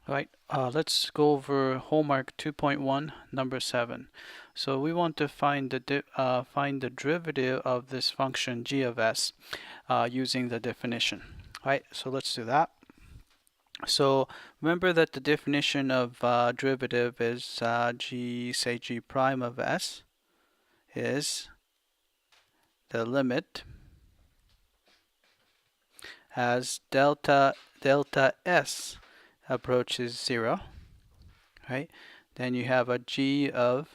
All right, let's go over homework 2.1, number 7. So we want to find the derivative of this function g of s using the definition. All right, so let's do that. So remember that the definition of derivative is say g prime of s is the limit as delta s approaches 0, right? Then you have a g of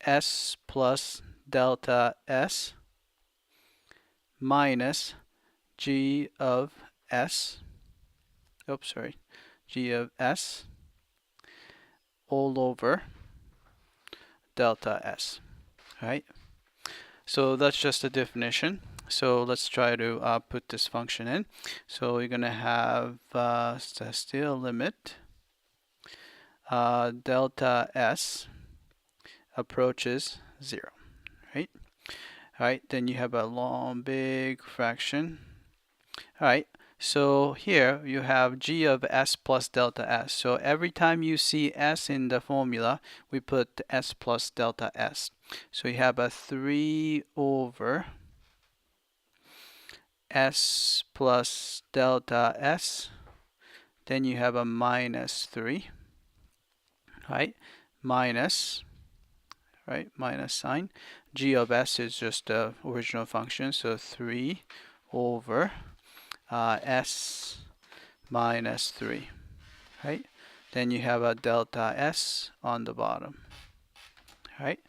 s plus delta s minus g of s, g of s all over delta s, right? So that's just a definition. So let's try to put this function in. So we're going to have still limit delta s approaches 0, right? All right, then you have a long big fraction. All right, so here you have g of s plus delta s. So every time you see s in the formula, we put s plus delta s. So you have a 3 over s plus delta s. Then you have a minus 3, right? Minus sign. G of s is just the original function, so 3 over s minus 3, right? Then you have a delta s on the bottom, right?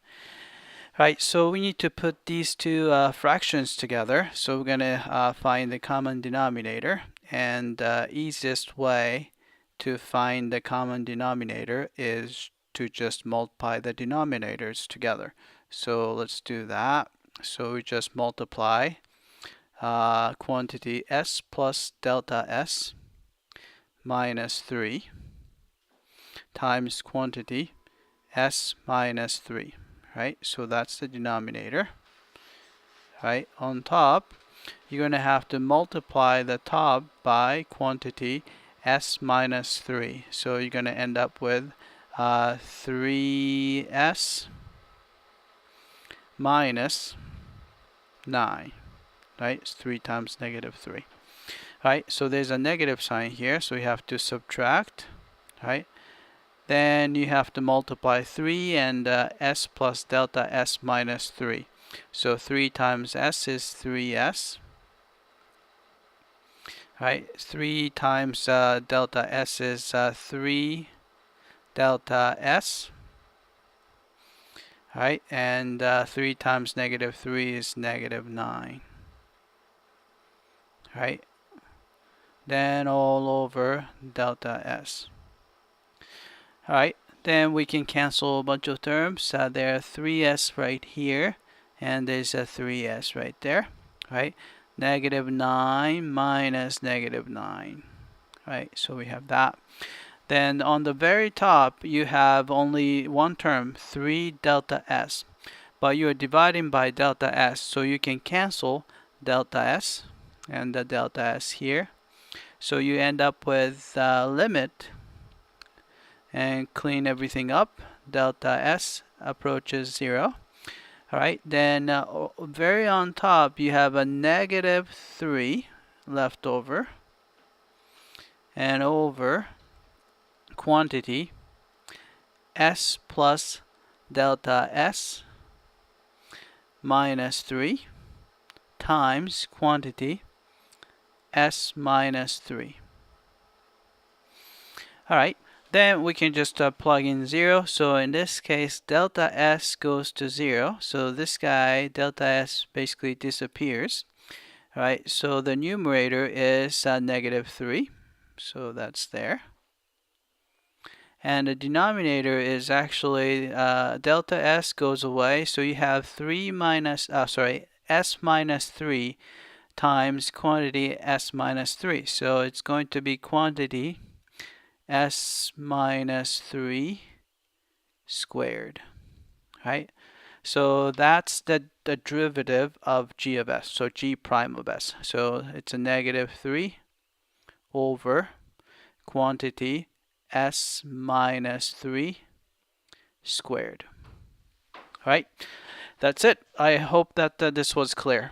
Right, so we need to put these two fractions together. So we're going to find the common denominator. And the easiest way to find the common denominator is to just multiply the denominators together. So let's do that. So we just multiply quantity s plus delta s minus 3 times quantity s minus 3. Right, so that's the denominator. Right, on top, you're going to have to multiply the top by quantity s minus 3. So you're going to end up with 3s minus 9. Right, it's 3 times negative 3. Right, so there's a negative sign here, so we have to subtract. Right. Then you have to multiply 3 and s plus delta s minus 3. So 3 times s is 3s. Right? 3 times delta s is 3 delta s. Right? And 3 times negative 3 is negative 9. Right? Then all over delta s. Alright, then we can cancel a bunch of terms. There are 3s right here, and there's a 3s right there. Right, negative 9 minus negative 9. Right, so we have that. Then on the very top, you have only one term, 3 delta s. But you are dividing by delta s, so you can cancel delta s and the delta s here. So you end up with limit and clean everything up. Delta s approaches 0. Alright, then very on top you have a negative 3 left over, and over quantity s plus delta s minus 3 times quantity s minus 3. Alright, then we can just plug in 0. So in this case, delta s goes to 0. So this guy, delta s, basically disappears. Right, so the numerator is negative 3. So that's there. And the denominator is actually delta s goes away. So you have s minus 3 times quantity s minus 3. So it's going to be quantity s minus 3 squared, right? So that's the derivative of g of s, so g prime of s. So it's a negative 3 over quantity s minus 3 squared. All right, that's it. I hope that this was clear.